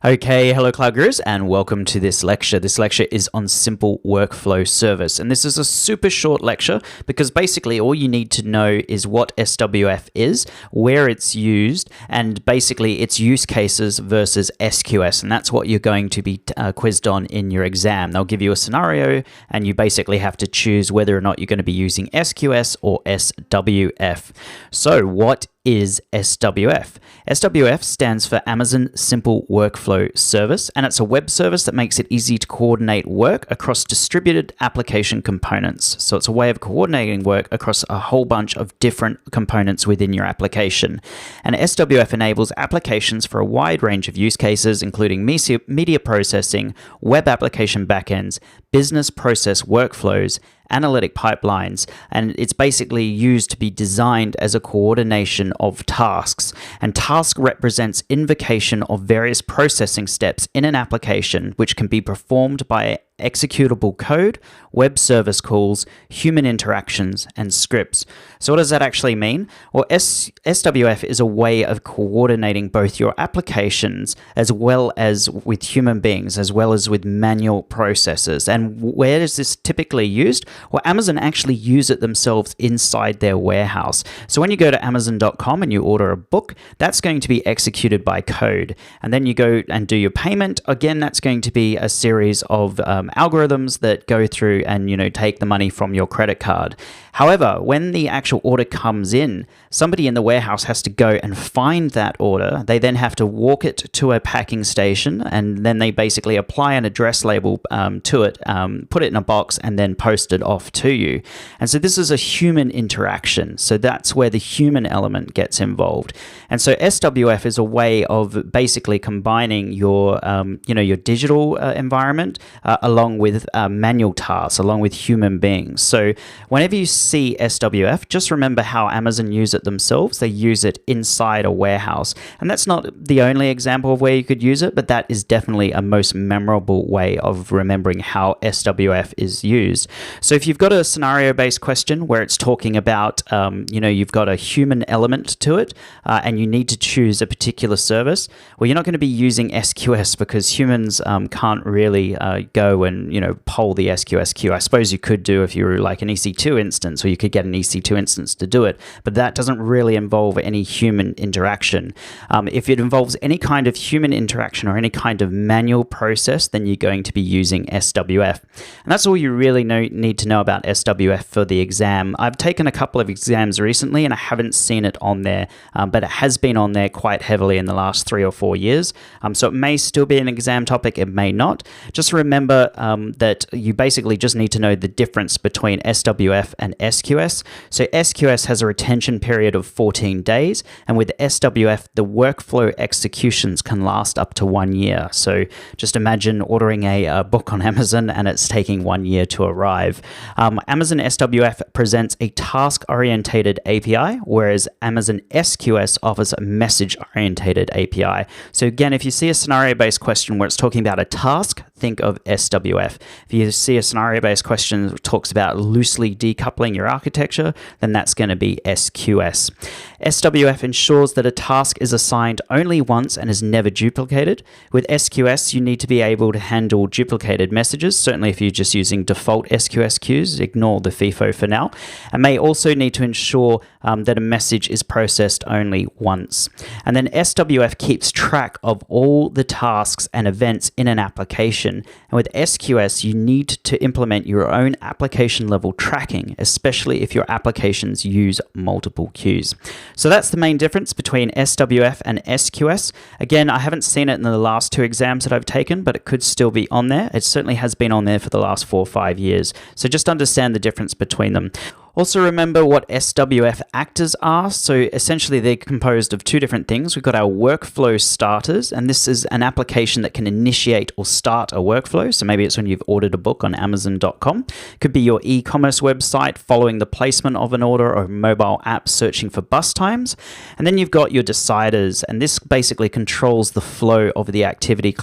Okay, hello Cloud Gurus and welcome to this lecture. This lecture is on simple workflow service, and this is a super short lecture because basically all you need to know is what SWF is, where it's used, and basically its use cases versus SQS, and that's what you're going to be quizzed on in your exam. They'll give you a scenario and you basically have to choose whether or not you're going to be using SQS or SWF. So what is SWF? SWF stands for Amazon Simple Workflow Service, and it's a web service that makes it easy to coordinate work across distributed application components. So it's a way of coordinating work across a whole bunch of different components within your application. And SWF enables applications for a wide range of use cases, including media processing, web application backends, business process workflows, analytic pipelines, and it's basically used to be designed as a coordination of tasks. And task represents invocation of various processing steps in an application which can be performed by executable code, web service calls, human interactions, and scripts. So what does that actually mean? Well, SWF is a way of coordinating both your applications as well as with human beings, as well as with manual processes. And where is this typically used? Well, Amazon actually use it themselves inside their warehouse. So when you go to Amazon.com and you order a book, that's going to be executed by code. And then you go and do your payment. Again, that's going to be a series of algorithms that go through and take the money from your credit card. However, when the actual order comes in, somebody in the warehouse has to go and find that order. They then have to walk it to a packing station, and then they basically apply an address label to it, put it in a box, and then post it off to you. And so this is a human interaction. So that's where the human element gets involved. And so SWF is a way of basically combining your digital environment along with manual tasks, along with human beings. So whenever you see SWF, just remember how Amazon use it themselves. They use it inside a warehouse. And that's not the only example of where you could use it, but that is definitely a most memorable way of remembering how SWF is used. So if you've got a scenario-based question where it's talking about, you've got a human element to it, and you need to choose a particular service, well, you're not going to be using SQS because humans can't really go and poll the SQS queue. I suppose you could do if you were like an EC2 instance, or you could get an EC2 instance to do it, but that doesn't really involve any human interaction. If it involves any kind of human interaction or any kind of manual process, then you're going to be using SWF. And that's all you really need to know about SWF for the exam. I've taken a couple of exams recently and I haven't seen it on there, but it has been on there quite heavily in the last 3 or 4 years. So it may still be an exam topic, it may not. Just remember that you basically just need to know the difference between SWF and SQS. So SQS has a retention period of 14 days, and with SWF, the workflow executions can last up to 1 year. So just imagine ordering a book on Amazon and it's taking 1 year to arrive. Amazon SWF presents a task-orientated API, whereas Amazon SQS offers a message-orientated API. So again, if you see a scenario-based question where it's talking about a task, think of SWF. If you see a scenario-based question that talks about loosely decoupling your architecture, then that's going to be SQS. SWF ensures that a task is assigned only once and is never duplicated. With SQS, you need to be able to handle duplicated messages. Certainly if you're just using default SQS queues, ignore the FIFO for now. And may also need to ensure that a message is processed only once. And then SWF keeps track of all the tasks and events in an application. And with SQS, you need to implement your own application level tracking, especially if your applications use multiple queues. So that's the main difference between SWF and SQS. Again, I haven't seen it in the last 2 exams that I've taken, but it could still be on there. It certainly has been on there for the last 4 or 5 years. So just understand the difference between them. Also remember what SWF actors are. So essentially they're composed of 2 different things. We've got our workflow starters, and this is an application that can initiate or start a workflow. So maybe it's when you've ordered a book on Amazon.com. It could be your e-commerce website following the placement of an order, or a mobile app searching for bus times. And then you've got your deciders, and this basically controls the flow of the activity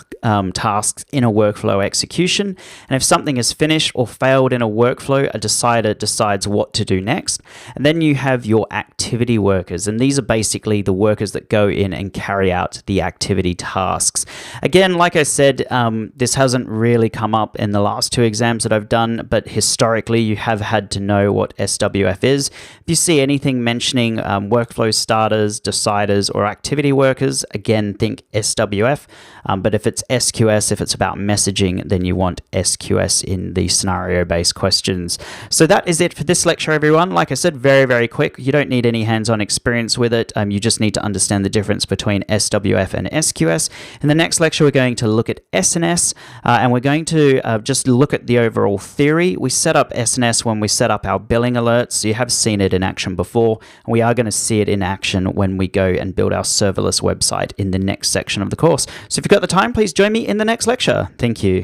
tasks in a workflow execution. And if something is finished or failed in a workflow, a decider decides what to to do next. And then you have your activity workers, and these are basically the workers that go in and carry out the activity tasks. Again, like I said, this hasn't really come up in the last 2 exams that I've done, but historically you have had to know what SWF is. If you see anything mentioning workflow starters, deciders, or activity workers, again, think SWF. But if it's SQS, if it's about messaging, then you want SQS in the scenario-based questions. So that is it for this lecture, everyone. Like I said, very, very quick. You don't need any hands-on experience with it. You just need to understand the difference between SWF and SQS. In the next lecture, we're going to look at SNS, and we're going to just look at the overall theory. We set up SNS when we set up our billing alerts. So you have seen it in action before. And we are going to see it in action when we go and build our serverless website in the next section of the course. So if you've got the time, please join me in the next lecture. Thank you.